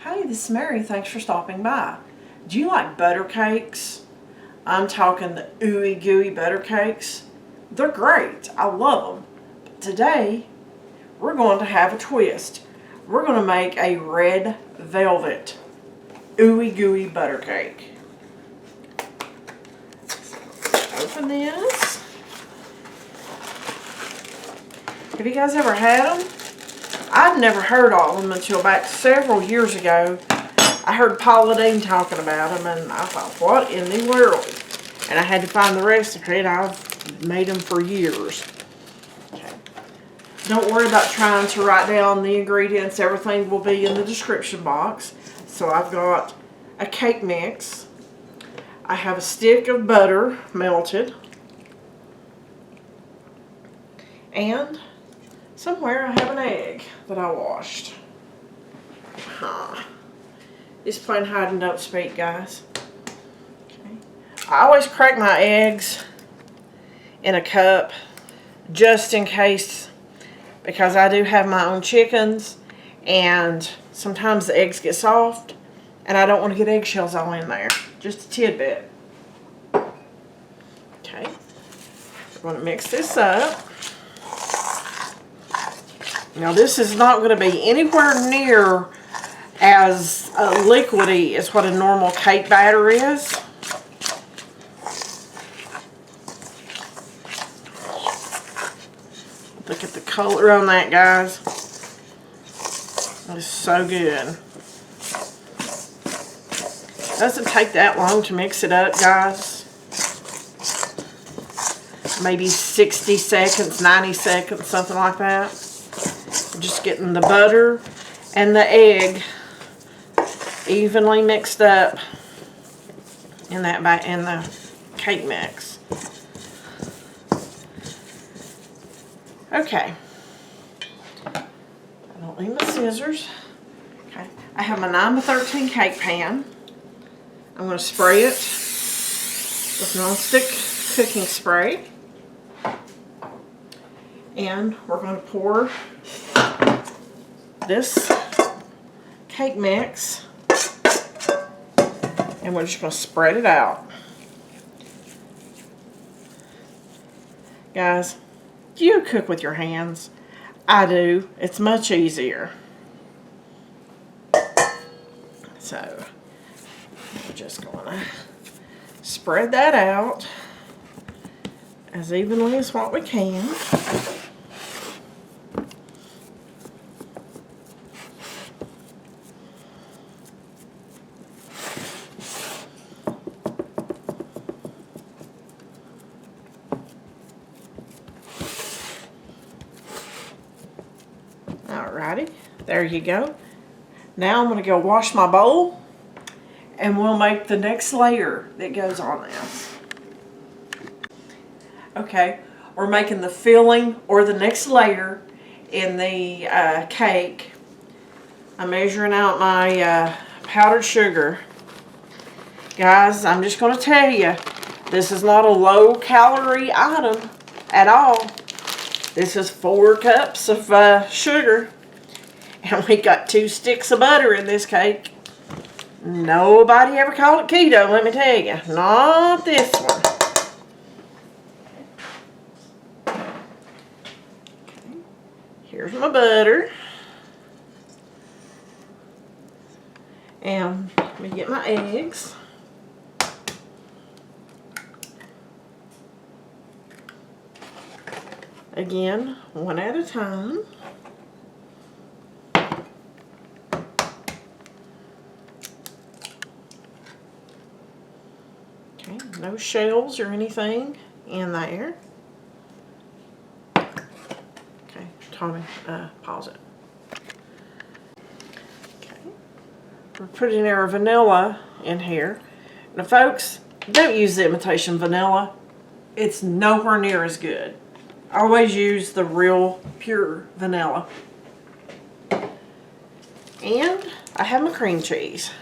Hey, this is Mary. Thanks for stopping by. Do you like butter cakes? I'm talking the ooey gooey butter cakes. They're great. I love them. But today, we're going to have a twist. We're going to make a red velvet ooey gooey butter cake. Open this. Have you guys ever had them? I've never heard of them until back several years ago. I heard Paula Dean talking about them, and I thought, what in the world? And I had to find the recipe, and I've made them for years. Okay. Don't worry about trying to write down the ingredients. Everything will be in the description box. So I've got a cake mix. I have a stick of butter melted. And somewhere I have an egg that I washed. It's plain hide and don't speak, guys. Okay. I always crack my eggs in a cup just in case, because I do have my own chickens and sometimes the eggs get soft and I don't want to get eggshells all in there. Just a tidbit. Okay. We're going to mix this up. Now this is not going to be anywhere near as liquidy as what a normal cake batter is. Look at the color on that, guys. It's so good. It doesn't take that long to mix it up, guys. Maybe 60 seconds, 90 seconds, something like that. Just getting the butter and the egg evenly mixed up in the cake mix. Okay. I don't need my scissors. Okay. I have my 9x13 cake pan. I'm going to spray it with nonstick cooking spray. And we're going to pour this cake mix and we're just going to spread it out. Guys, do you cook with your hands? I do. It's much easier. So, we're just going to spread that out as evenly as what we can. Alrighty, there you go. Now I'm going to go wash my bowl and we'll make the next layer that goes on this. Okay, we're making the filling or the next layer in the cake. I'm measuring out my powdered sugar. Guys, I'm just going to tell you, this is not a low-calorie item at all. This is 4 cups of sugar, and we got 2 sticks of butter in this cake. Nobody ever called it keto, let me tell you. Not this one. Okay. Here's my butter. And let me get my eggs. Again, one at a time. Okay, no shells or anything in there. Okay, Tommy, pause it. Okay, we're putting our vanilla in here. Now folks, don't use the imitation vanilla. It's nowhere near as good. Always use the real pure vanilla. And I have my cream cheese.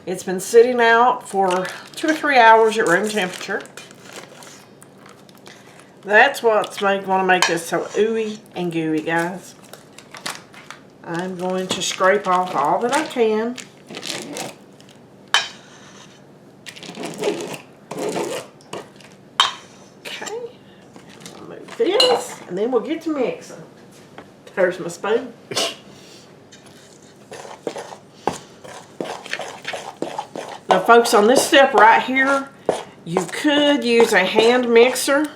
It's been sitting out for 2 or 3 hours at room temperature. That's what's going to make this so ooey and gooey, guys. I'm going to scrape off all that I can. Okay, I'll move this, and then we'll get to mixing. There's my spoon. Now folks, on this step right here, you could use a hand mixer,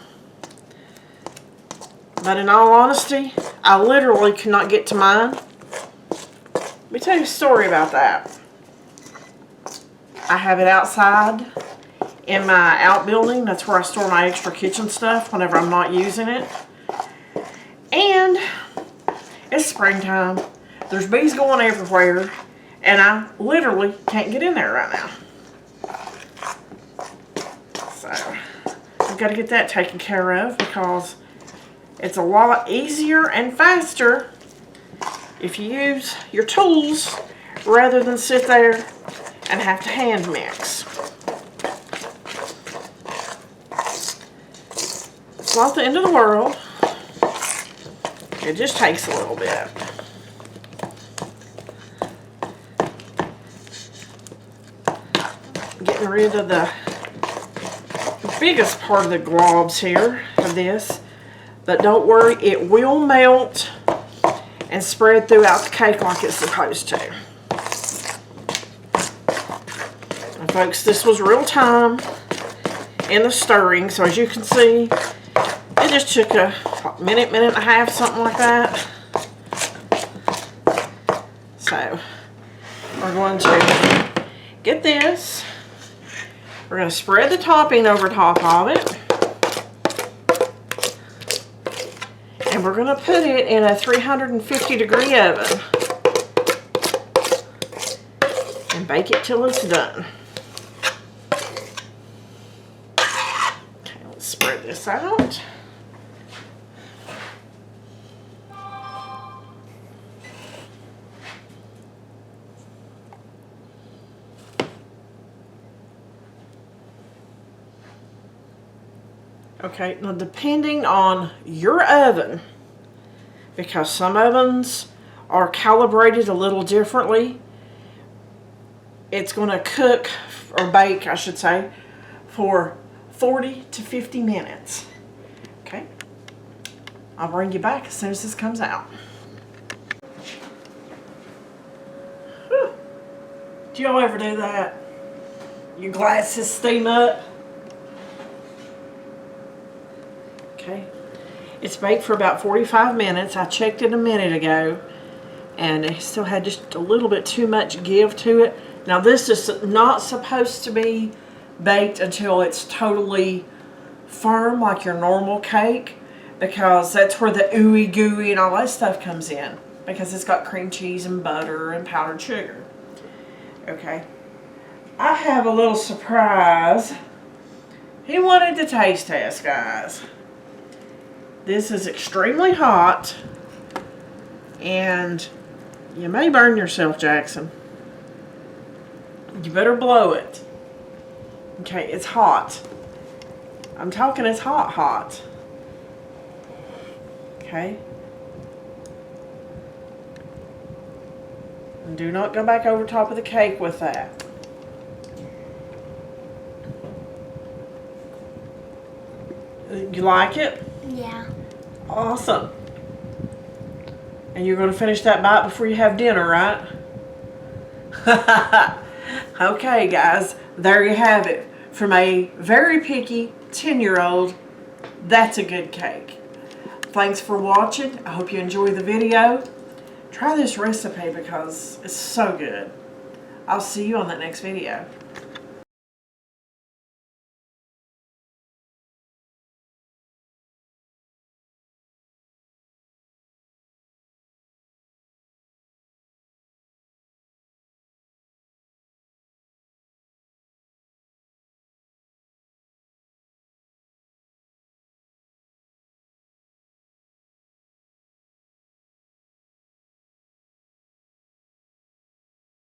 but in all honesty, I literally could not get to mine. Let me tell you a story about that. I have it outside in my outbuilding. That's where I store my extra kitchen stuff whenever I'm not using it. And it's springtime. There's bees going everywhere, and I literally can't get in there right now. So I've got to get that taken care of because it's a lot easier and faster if you use your tools rather than sit there and have to hand mix. It's not the end of the world. It just takes a little bit. Getting rid of the biggest part of the globs here of this, but don't worry, it will melt and spread throughout the cake like it's supposed to. And folks, this was real time in the stirring, so as you can see, it just took a minute, minute and a half, something like that. So we're going to get this. We're going to spread the topping over top of it. And we're going to put it in a 350-degree oven. And bake it till it's done. Okay, let's spread this out. Okay, now depending on your oven, because some ovens are calibrated a little differently, it's going to cook, or bake, I should say, for 40 to 50 minutes. Okay, I'll bring you back as soon as this comes out. Whew. Do y'all ever do that? Your glasses steam up? Okay, it's baked for about 45 minutes. I checked it a minute ago, and it still had just a little bit too much give to it. Now this is not supposed to be baked until it's totally firm like your normal cake, because that's where the ooey gooey and all that stuff comes in, because it's got cream cheese and butter and powdered sugar. Okay, I have a little surprise. He wanted to taste test, guys. This is extremely hot, and you may burn yourself, Jackson. You better blow it. Okay, it's hot. I'm talking it's hot, hot. Okay. And do not go back over top of the cake with that. You like it? Yeah. Awesome. And you're going to finish that bite before you have dinner, right? Okay, guys, there you have it. From a very picky 10-year-old, that's a good cake. Thanks for watching. I hope you enjoyed the video. Try this recipe because it's so good. I'll see you on that next video.